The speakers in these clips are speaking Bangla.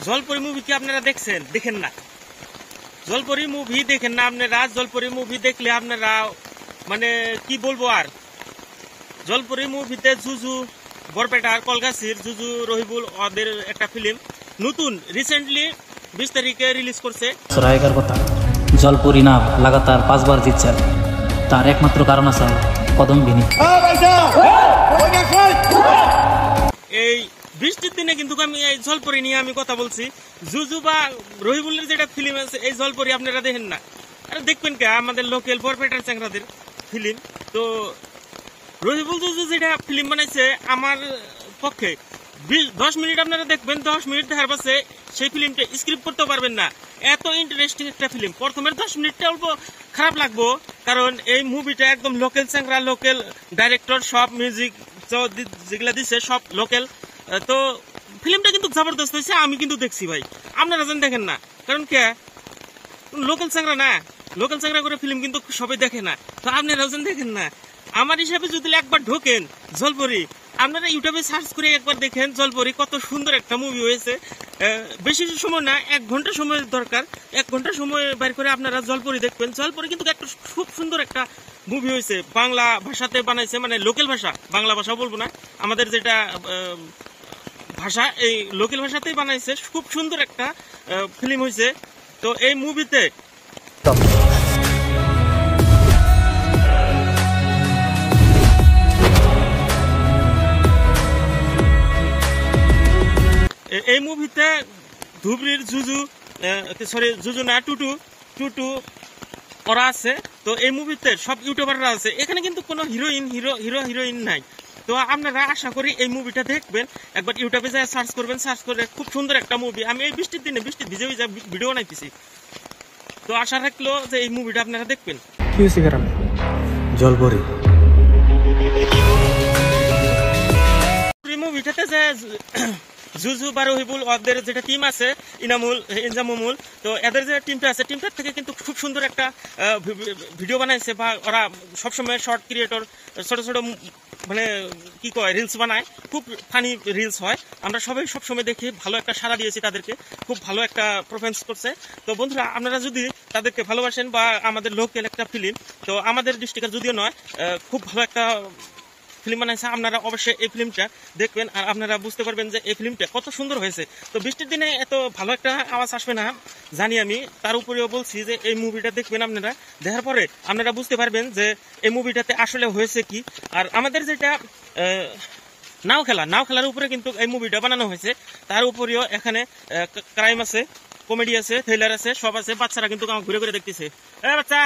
জলপরি মুভি কি আপনারা দেখছেন? দেখেন না। জলপরি মুভি দেখেন না আপনারা। জলপরি মুভি দেখলে আপনারা মানে কি বলবো আর, জলপরি মুভিতে জুজু বরপেটার কলগাছির জুজু রহিবুল ওদের একটা ফিল্ম নতুন রিসেন্টলি 20 তারিখে রিলিজ করছে। সরাইকার কথা জলপরি নাম লাগাতার 5 বার জিতছে, তার একমাত্র কারণ আছে কদম বিনি। এই বৃষ্টির দিনে কিন্তু আমি এই জলপরি নিয়ে আমি কথা বলছি। জুজু বা রহিবুলের যেটা ফিল্ম আছে এই জলপরি আপনারা দেখেন না। আরে দেখবেন কে, আমাদের লোকাল বরপেটার চ্যাংরাদের ফিল্ম। তো রহিবুল জুজু যেটা ফিল্ম বানাইছে আমার পক্ষে 10 মিনিট আপনারা দেখবেন, 10 মিনিট দেখার পাশে সেই ফিল্মটা স্ক্রিপ্ট করতে পারবেন না। এত ইন্টারেস্টিং একটা ফিল্ম। প্রথমের 10 মিনিটটা অল্প খারাপ লাগবো, কারণ এই মুভিটা একদম লোকাল চ্যাংরা, লোকাল ডাইরেক্টর, সব মিউজিক যেগুলা দিচ্ছে সব লোকাল। তো ফিল্মটা কিন্তু জবরদস্ত হয়েছে, আমি কিন্তু দেখছি ভাই। আপনারা যেন দেখেন না, কারণ কে লোকাল চ্যাংরা না, লোকাল চ্যাংরা করে ফিল্ম কিন্তু সবাই দেখে না। তো আপনারাও যেন দেখেন না। আমার হিসাবে যদি একবার ঢোকেন জলপরি, আপনারা ইউটিউবে সার্চ করে একবার দেখেন জলপরি কত সুন্দর একটা মুভি হয়েছে। বেশি সময় না, 1 ঘন্টা সময় দরকার। 1 ঘন্টা সময় বের করে আপনারা জলপরি দেখবেন। জলপরি কিন্তু একটা খুব সুন্দর একটা মুভি হয়েছে, বাংলা ভাষাতে বানাইছে, মানে লোকাল ভাষা, বাংলা ভাষা বলবো না, আমাদের যেটা ভাষা এই লোকাল ভাষাতেই বানাইছে। খুব সুন্দর একটা ফিল্ম হয়েছে। তো এই মুভিতে ধুবড়ির জুজু, সরি জুজু না, টুটু করা আছে। তো এই মুভিতে সব ইউটিউবাররা আছে, এখানে কিন্তু কোনো হিরোইন নাই। তো আপনারা আশা করি এই মুভিটা দেখবেন, একবার ইউটিউবে যা সার্চ করবেন, সার্চ করে খুব সুন্দর একটা মুভি। আমি এই বৃষ্টির দিনে বৃষ্টি ভিজে ভিডিও বানাইতেছি, তো আশা রাখলো যে এই মুভিটা আপনারা দেখবেন। কি হয়েছে গ্রামে? জলপরি মুভিটাতে যে জুজু বা রহিবুল ওদের যেটা টিম আছে, ইনজামুল, তো এদের যে টিমটা আছে, টিমটার থেকে কিন্তু খুব সুন্দর একটা ভিডিও বানাইছে। বা ওরা সবসময় শর্ট ক্রিয়েটর, ছোট ছোট মানে কি কয় রিলস বানায়, খুব ফানি রিলস হয়। আমরা সবাই সবসময় দেখি, ভালো একটা সাড়া দিয়েছি তাদেরকে, খুব ভালো একটা পারফরমেন্স করছে। তো বন্ধুরা, আপনারা যদি তাদেরকে ভালোবাসেন বা আমাদের লোকাল একটা ফিল্ম, তো আমাদের ডিস্ট্রিক্টের যদিও নয়, খুব ভালো একটা ফিল্ম বানাইছে, আপনারা অবশ্যই এই ফিল্মটা দেখবেন। আর আপনারা বুঝতে পারবেন যে এই ফিল্মটা কত সুন্দর হয়েছে। তো বৃষ্টির দিনে এত ভালো একটা আওয়াজ আসবে না জানি আমি, তার উপরেও বলছি যে এই মুভিটা দেখবেন। আপনারা দেখার পরে আপনারা বুঝতে পারবেন যে এই মুভিটাতে আসলে হয়েছে কি। আর আমাদের যেটা নাও খেলার উপরে কিন্তু এই মুভিটা বানানো হয়েছে। তার উপরেও এখানে ক্রাইম আছে, কমেডি আছে, থ্রিলার আছে, সব আছে। বাচ্চারা কিন্তু ঘুরে ঘুরে দেখতেছে। বাচ্চা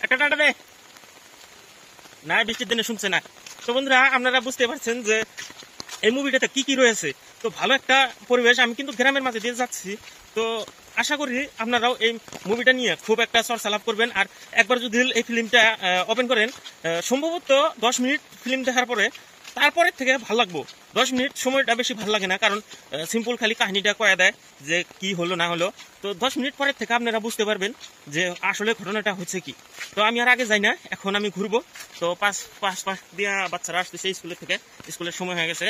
একটা টাটা দে না, বৃষ্টির দিনে শুনছে না। তো বন্ধুরা, আপনারা বুঝতে পারছেন যে এই মুভিটাতে কি কি রয়েছে। তো ভালো একটা পরিবেশ, আমি কিন্তু গ্রামের মাঝে দিয়ে যাচ্ছি। তো আশা করি আপনারাও এই মুভিটা নিয়ে খুব একটা চর্চা লাভ করবেন। আর একবার যদি এই ফিল্মটা ওপেন করেন, সম্ভবত 10 মিনিট ফিল্ম দেখার পরে তারপরের থেকে ভালো লাগবো। 10 মিনিট সময়টা বেশি ভালো লাগে না, কারণ সিম্পল খালি কাহিনীটা কয়া দেয় যে কি হলো না হলো। তো 10 মিনিট পরের থেকে আপনারা বুঝতে পারবেন যে আসলে ঘটনাটা হচ্ছে কি। তো আমি আর আগে যাই না, এখন আমি ঘুরবো। তো পাঁচ দিয়ে বাচ্চারা আসতেছে স্কুলের থেকে, স্কুলের সময় হয়ে গেছে।